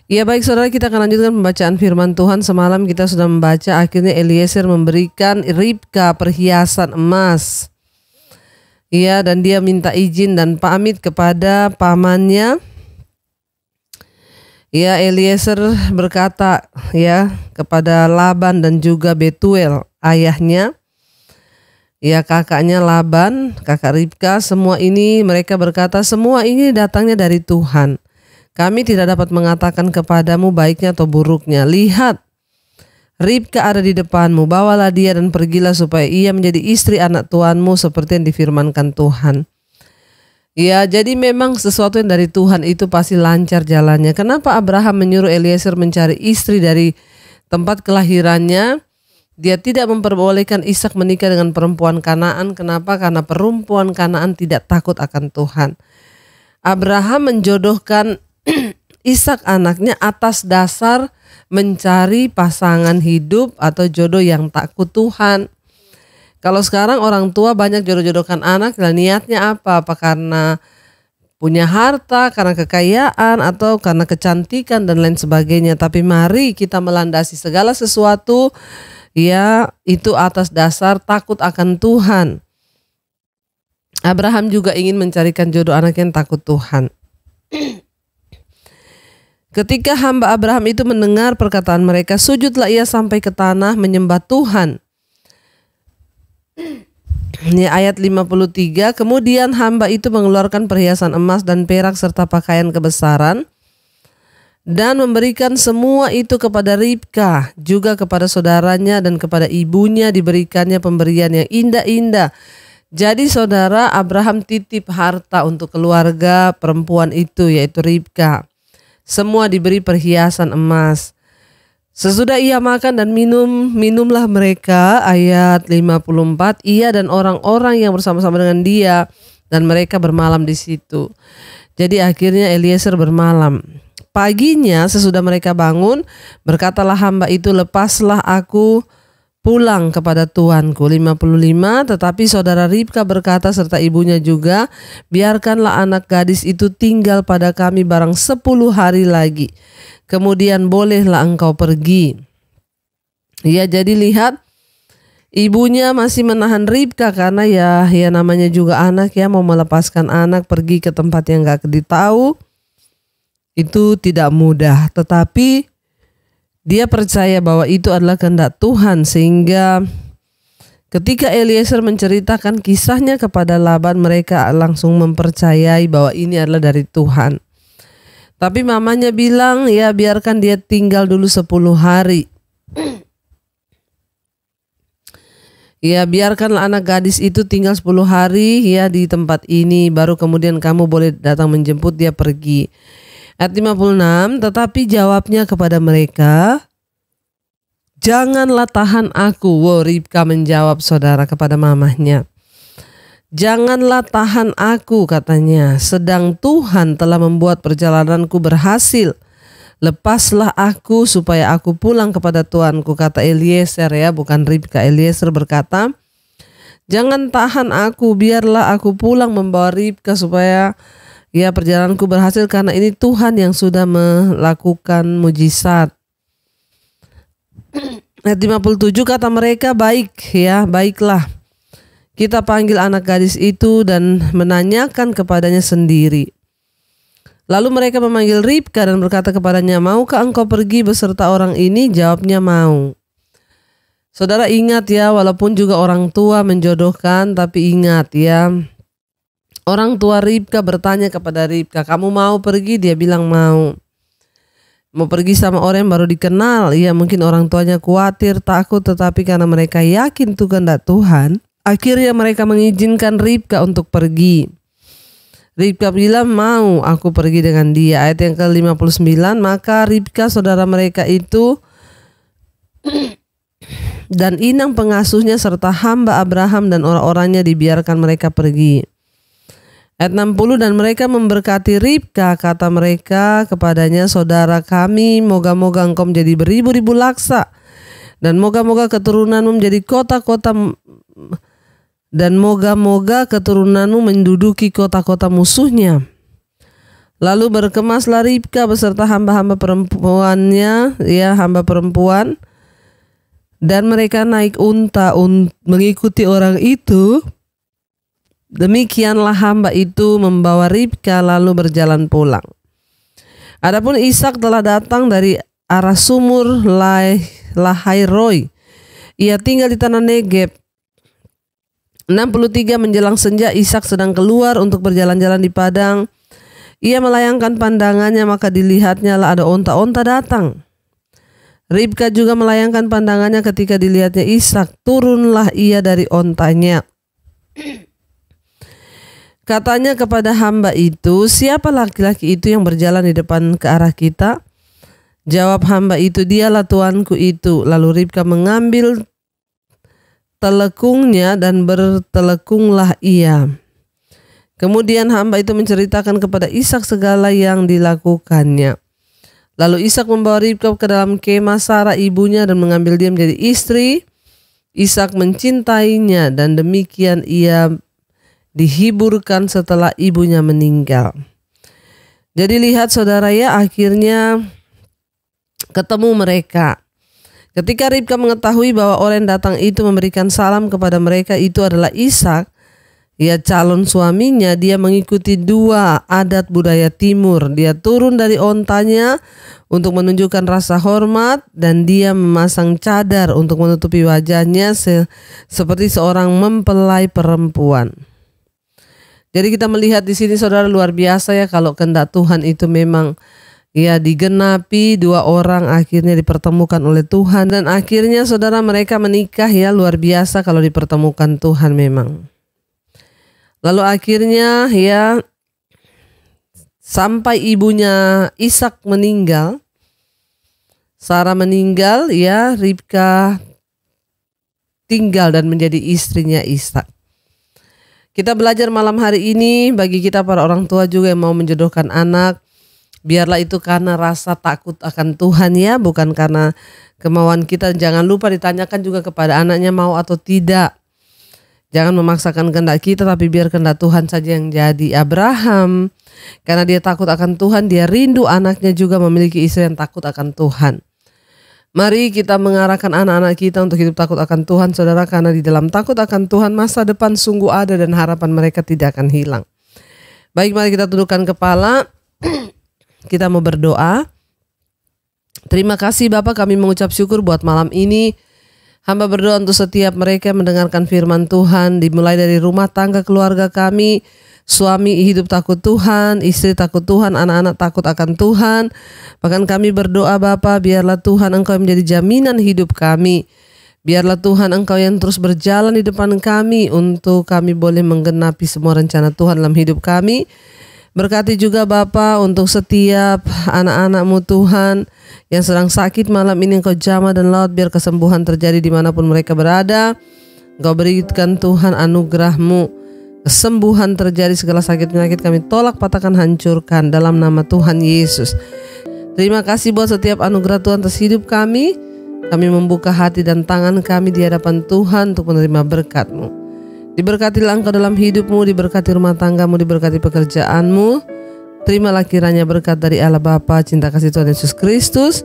Ya baik saudara, kita akan lanjutkan pembacaan firman Tuhan. Semalam kita sudah membaca akhirnya Eliezer memberikan Ribka perhiasan emas. Ya, dan dia minta izin dan pamit kepada pamannya. Ya, Eliezer berkata ya kepada Laban dan juga Betuel ayahnya. Ya, kakaknya Laban, kakak Ribka, semua ini mereka berkata semua ini datangnya dari Tuhan. Kami tidak dapat mengatakan kepadamu baiknya atau buruknya. Lihat, Ribka ada di depanmu, bawalah dia dan pergilah supaya ia menjadi istri anak tuanmu seperti yang difirmankan Tuhan. Ya, jadi memang sesuatu yang dari Tuhan itu pasti lancar jalannya. Kenapa Abraham menyuruh Eliezer mencari istri dari tempat kelahirannya? Dia tidak memperbolehkan Ishak menikah dengan perempuan Kanaan. Kenapa? Karena perempuan Kanaan tidak takut akan Tuhan. Abraham menjodohkan Ishak anaknya atas dasar mencari pasangan hidup atau jodoh yang takut Tuhan. Kalau sekarang orang tua banyak jodoh-jodohkan anak, dan niatnya apa? Apa karena punya harta, karena kekayaan, atau karena kecantikan dan lain sebagainya. Tapi mari kita melandasi segala sesuatu ya itu atas dasar takut akan Tuhan. Abraham juga ingin mencarikan jodoh anak yang takut Tuhan. Ketika hamba Abraham itu mendengar perkataan mereka, sujudlah ia sampai ke tanah menyembah Tuhan. Ini ayat 53, kemudian hamba itu mengeluarkan perhiasan emas dan perak serta pakaian kebesaran dan memberikan semua itu kepada Ribka, juga kepada saudaranya dan kepada ibunya diberikannya pemberian yang indah-indah. Jadi saudara, Abraham titip harta untuk keluarga perempuan itu yaitu Ribka. Semua diberi perhiasan emas. Sesudah ia makan dan minumlah mereka. Ayat 54, ia dan orang-orang yang bersama-sama dengan dia dan mereka bermalam di situ. Jadi akhirnya Eliezer bermalam. Paginya sesudah mereka bangun, berkatalah hamba itu, lepaslah aku pulang kepada tuanku. 55, tetapi saudara Ribka berkata serta ibunya juga, biarkanlah anak gadis itu tinggal pada kami barang 10 hari lagi. Kemudian bolehlah engkau pergi. Ya, jadi lihat ibunya masih menahan Ribka karena ya namanya juga anak ya, mau melepaskan anak pergi ke tempat yang gak ditahu. Itu tidak mudah, tetapi dia percaya bahwa itu adalah kehendak Tuhan, sehingga ketika Eliezer menceritakan kisahnya kepada Laban, mereka langsung mempercayai bahwa ini adalah dari Tuhan. Tapi mamanya bilang ya biarkan dia tinggal dulu 10 hari. Ya biarkanlah anak gadis itu tinggal 10 hari ya di tempat ini, baru kemudian kamu boleh datang menjemput dia pergi. Ayat 56, tetapi jawabnya kepada mereka, janganlah tahan aku. Wow, Ribka menjawab saudara kepada mamahnya. Janganlah tahan aku katanya, sedang Tuhan telah membuat perjalananku berhasil. Lepaslah aku supaya aku pulang kepada tuanku, kata Eliezer ya, bukan Ribka. Eliezer berkata, jangan tahan aku, biarlah aku pulang membawa Ribka supaya ya perjalananku berhasil, karena ini Tuhan yang sudah melakukan mujizat. Ayat 57, kata mereka, baik ya, baiklah. Kita panggil anak gadis itu dan menanyakan kepadanya sendiri. Lalu mereka memanggil Ribka dan berkata kepadanya, maukah engkau pergi beserta orang ini? Jawabnya mau. Saudara ingat ya, walaupun juga orang tua menjodohkan, tapi ingat ya, orang tua Ribka bertanya kepada Ribka, kamu mau pergi? Dia bilang mau. Mau pergi sama orang yang baru dikenal. Ya mungkin orang tuanya khawatir, takut, tetapi karena mereka yakin itu kehendak Tuhan, akhirnya mereka mengizinkan Ribka untuk pergi. Ribka bilang, mau aku pergi dengan dia. Ayat yang ke-59, maka Ribka saudara mereka itu dan inang pengasuhnya serta hamba Abraham dan orang-orangnya dibiarkan mereka pergi. Ayat 60, dan mereka memberkati Ribka, kata mereka kepadanya, saudara kami, moga-moga engkau menjadi beribu-ribu laksa, dan moga-moga keturunanmu menjadi kota-kota, dan moga-moga keturunanmu menduduki kota-kota musuhnya. Lalu berkemaslah Ribka beserta hamba-hamba perempuannya, ya hamba perempuan, dan mereka naik unta mengikuti orang itu. Demikianlah hamba itu membawa Ribka lalu berjalan pulang. Adapun Ishak telah datang dari arah sumur Lahairoi. Ia tinggal di tanah Negeb. 63 menjelang senja Ishak sedang keluar untuk berjalan-jalan di padang. Ia melayangkan pandangannya, maka dilihatnya lah ada onta-onta datang. Ribka juga melayangkan pandangannya ketika dilihatnya Ishak. Turunlah ia dari ontanya. Katanya kepada hamba itu, siapa laki-laki itu yang berjalan di depan ke arah kita? Jawab hamba itu, dialah tuanku itu. Lalu Ribka mengambil telekungnya dan bertelekunglah ia. Kemudian hamba itu menceritakan kepada Ishak segala yang dilakukannya. Lalu Ishak membawa Ribka ke dalam kemah Sarah ibunya dan mengambil dia menjadi istri. Ishak mencintainya dan demikian ia dihiburkan setelah ibunya meninggal. Jadi lihat saudara ya, akhirnya ketemu mereka. Ketika Ribka mengetahui bahwa orang yang datang itu memberikan salam kepada mereka itu adalah Ishak, ya calon suaminya, dia mengikuti dua adat budaya timur. Dia turun dari ontanya untuk menunjukkan rasa hormat dan dia memasang cadar untuk menutupi wajahnya seperti seorang mempelai perempuan. Jadi kita melihat di sini saudara, luar biasa ya, kalau kehendak Tuhan itu memang ya digenapi, dua orang akhirnya dipertemukan oleh Tuhan dan akhirnya saudara mereka menikah ya, luar biasa kalau dipertemukan Tuhan memang. Lalu akhirnya ya sampai ibunya Ishak meninggal, Sarah meninggal ya, Ribka tinggal dan menjadi istrinya Ishak. Kita belajar malam hari ini bagi kita para orang tua juga yang mau menjodohkan anak, biarlah itu karena rasa takut akan Tuhan ya, bukan karena kemauan kita. Jangan lupa ditanyakan juga kepada anaknya mau atau tidak. Jangan memaksakan kehendak kita, tapi biar kehendak Tuhan saja yang jadi. Abraham, karena dia takut akan Tuhan, dia rindu anaknya juga memiliki istri yang takut akan Tuhan. Mari kita mengarahkan anak-anak kita untuk hidup takut akan Tuhan, saudara, karena di dalam takut akan Tuhan masa depan sungguh ada dan harapan mereka tidak akan hilang. Baik, mari kita tundukkan kepala. Kita mau berdoa. Terima kasih Bapak, kami mengucap syukur buat malam ini. Hamba berdoa untuk setiap mereka yang mendengarkan firman Tuhan, dimulai dari rumah tangga keluarga kami, suami hidup takut Tuhan, istri takut Tuhan, anak-anak takut akan Tuhan. Bahkan kami berdoa Bapa, biarlah Tuhan Engkau yang menjadi jaminan hidup kami. Biarlah Tuhan Engkau yang terus berjalan di depan kami untuk kami boleh menggenapi semua rencana Tuhan dalam hidup kami. Berkati juga Bapa untuk setiap anak-anak-Mu Tuhan yang sedang sakit malam ini, Engkau jamah dan laut, biar kesembuhan terjadi dimanapun mereka berada. Engkau berikan Tuhan anugerah-Mu, kesembuhan terjadi, segala sakit penyakit kami tolak, patahkan, hancurkan dalam nama Tuhan Yesus. Terima kasih buat setiap anugerah Tuhan atas hidup kami. Kami membuka hati dan tangan kami di hadapan Tuhan untuk menerima berkat-Mu. Diberkatilah Engkau dalam hidupmu, diberkati rumah tanggamu, diberkati pekerjaanmu. Terimalah kiranya berkat dari Allah Bapa, cinta kasih Tuhan Yesus Kristus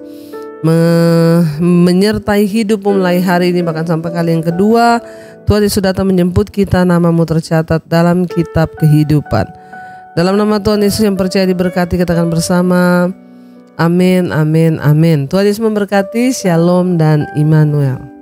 menyertai hidupmu mulai hari ini bahkan sampai kali yang kedua. Tuhan Yesus datang menjemput kita, namamu tercatat dalam kitab kehidupan. Dalam nama Tuhan Yesus yang percaya diberkati, katakan bersama, amin, amin, amin. Tuhan Yesus memberkati, shalom dan Immanuel.